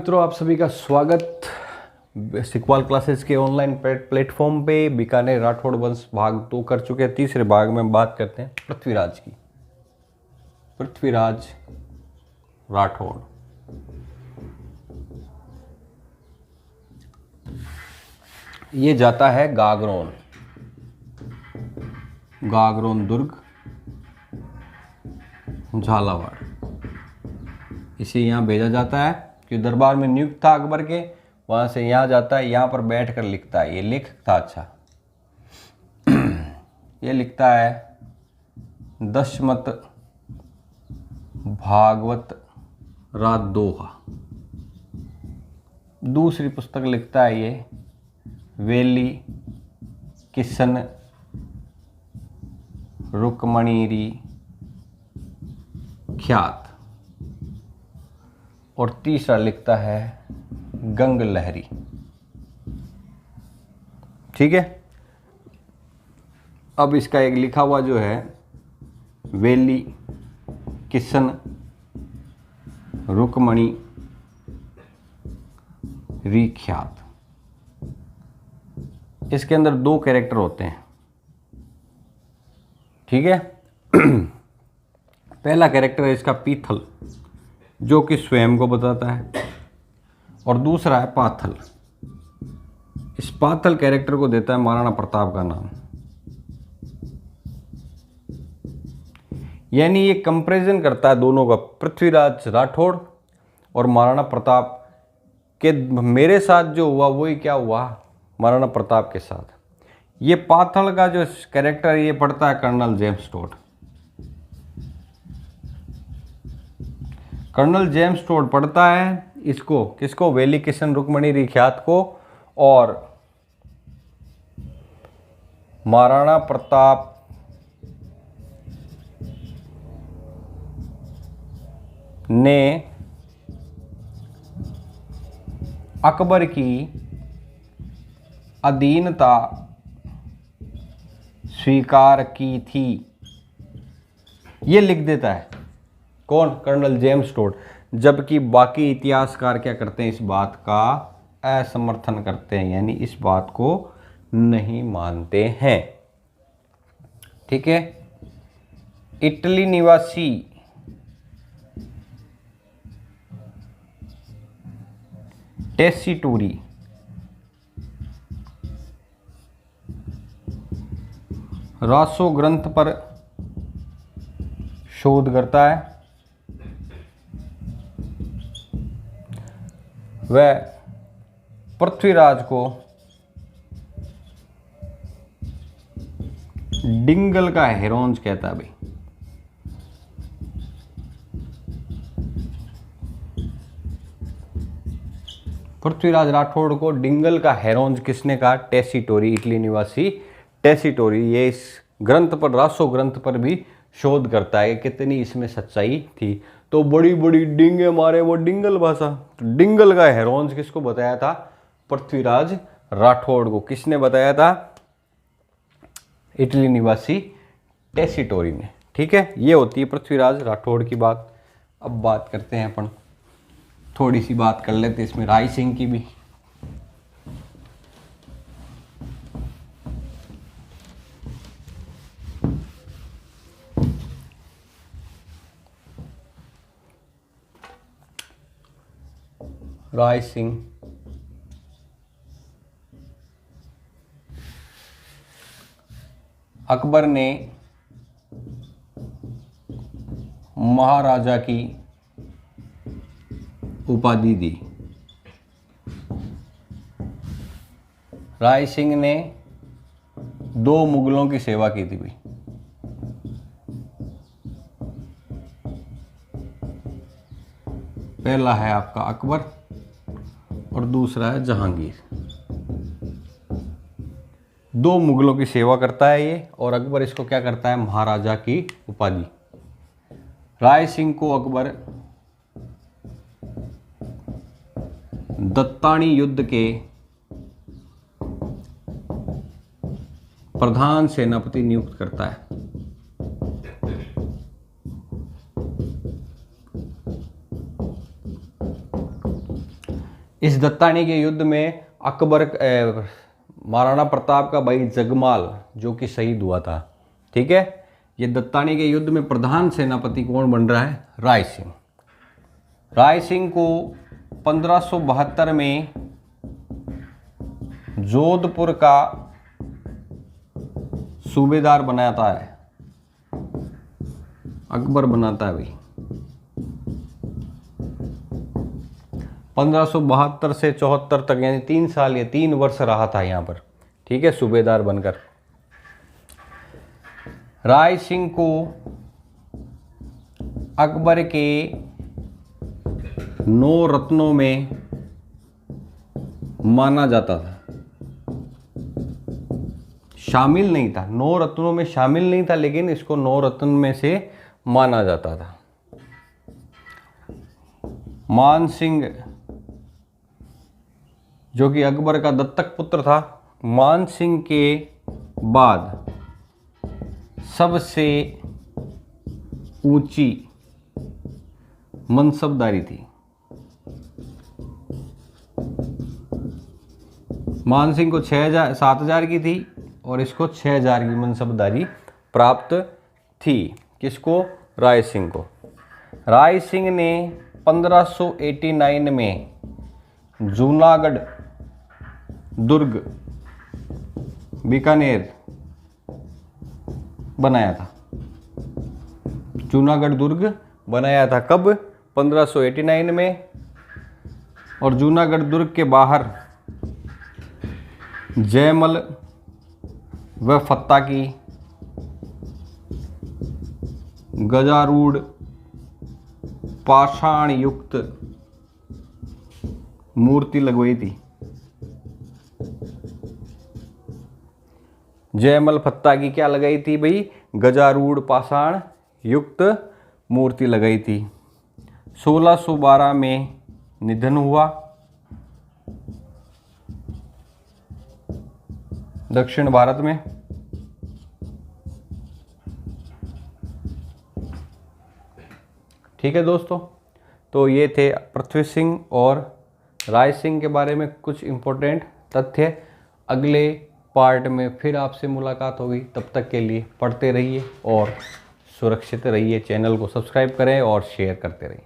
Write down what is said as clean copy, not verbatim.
मित्रों, आप सभी का स्वागत सिकवाल क्लासेस के ऑनलाइन प्लेटफॉर्म पे। बीकानेर राठौड़ वंश भाग 2 कर चुके हैं। तीसरे भाग में बात करते हैं पृथ्वीराज की। पृथ्वीराज राठौड़ ये जाता है गागरोन दुर्ग, झालावाड़। इसे यहाँ भेजा जाता है कि दरबार में नियुक्त था अकबर के। वहाँ से यहाँ जाता है, यहाँ पर बैठकर लिखता है। ये लेखक था। अच्छा, ये लिखता है दशमत भागवत रात दोहा। दूसरी पुस्तक लिखता है ये वेली किशन रुक्मणीरी ख्यात। और तीसरा लिखता है गंग लहरी। ठीक है। अब इसका एक लिखा हुआ जो है वेली किशन रुक्मणी रिख्यात, इसके अंदर 2 कैरेक्टर होते हैं। ठीक है। पहला कैरेक्टर है इसका पीथल, जो कि स्वयं को बताता है, और दूसरा है पाथल। इस पाथल कैरेक्टर को देता है महाराणा प्रताप का नाम। यानी ये कंपैरिजन करता है दोनों का, पृथ्वीराज राठौड़ और महाराणा प्रताप के। मेरे साथ जो हुआ वही क्या हुआ महाराणा प्रताप के साथ। ये पाथल का जो कैरेक्टर ये पढ़ता है colonel James Tod. Colonel James Tod पढ़ता है इसको, किसको? वेली किशन रुक्मणी रिख्यात को। और महाराणा प्रताप ने अकबर की अधीनता स्वीकार की थी, ये लिख देता है। कौन? Colonel James Tod. जबकि बाकी इतिहासकार क्या करते हैं? इस बात का असमर्थन करते हैं, यानी इस बात को नहीं मानते हैं। ठीक है। इटली निवासी टेसिटोरी रासो ग्रंथ पर शोध करता है। वह पृथ्वीराज को डिंगल का हेरोंज कहता है। भाई, पृथ्वीराज राठौड़ को डिंगल का हेरोंज किसने कहा? टेसिटोरी, इटली निवासी टेसिटोरी। ये इस ग्रंथ पर, रासो ग्रंथ पर भी शोध करता है कि कितनी इसमें सच्चाई थी। तो बड़ी बड़ी डिंगे मारे वो डिंगल भाषा। तो डिंगल का हेरोंज किसको बताया था? पृथ्वीराज राठौड़ को। किसने बताया था? इटली निवासी टेसिटोरी ने। ठीक है। ये होती है पृथ्वीराज राठौड़ की बात। अब बात करते हैं अपन, थोड़ी सी बात कर लेते हैं इसमें राय सिंह की भी। राय सिंह अकबर ने महाराजा की उपाधि दी। राय सिंह ने 2 मुगलों की सेवा की थी। भाई, पहला है आपका अकबर और दूसरा है जहांगीर। 2 मुगलों की सेवा करता है ये, और अकबर इसको क्या करता है? महाराजा की उपाधि। राय सिंह को अकबर दत्तानी युद्ध के प्रधान सेनापति नियुक्त करता है। इस दत्तानी के युद्ध में अकबर महाराणा प्रताप का भाई जगमाल जो कि शहीद हुआ था। ठीक है, ये दत्तानी के युद्ध में प्रधान सेनापति कौन बन रहा है? राय सिंह। राय सिंह को 1572 में जोधपुर का सूबेदार बनाता है, अकबर बनाता है भाई। 1572 से 74 तक यानी 3 साल या 3 वर्ष रहा था यहाँ पर। ठीक है, सूबेदार बनकर। राय सिंह को अकबर के 9 रत्नों में माना जाता था, शामिल नहीं था, 9 रत्नों में शामिल नहीं था, लेकिन इसको 9 रत्न में से माना जाता था। मान सिंह जो कि अकबर का दत्तक पुत्र था, मान सिंह के बाद सबसे ऊंची मनसबदारी थी। मान सिंह को 7,000 की थी और इसको 6,000 की मनसबदारी प्राप्त थी। किसको? राय सिंह को। राय सिंह ने 1589 में जूनागढ़ दुर्ग बीकानेर बनाया था। जूनागढ़ दुर्ग बनाया था कब? 1589 में। और जूनागढ़ दुर्ग के बाहर जयमल व फत्ता की गजारूढ़ पाषाण युक्त मूर्ति लगवाई थी। जयमल फत्ता की क्या लगाई थी भाई? गजारूढ़ पाषाण युक्त मूर्ति लगाई थी। 1612 में निधन हुआ। दक्षिण भारत में। ठीक है दोस्तों, तो ये थे पृथ्वी सिंह और राय सिंह के बारे में कुछ इंपॉर्टेंट तथ्य। अगले पार्ट में फिर आपसे मुलाकात होगी। तब तक के लिए पढ़ते रहिए और सुरक्षित रहिए। चैनल को सब्सक्राइब करें और शेयर करते रहिए।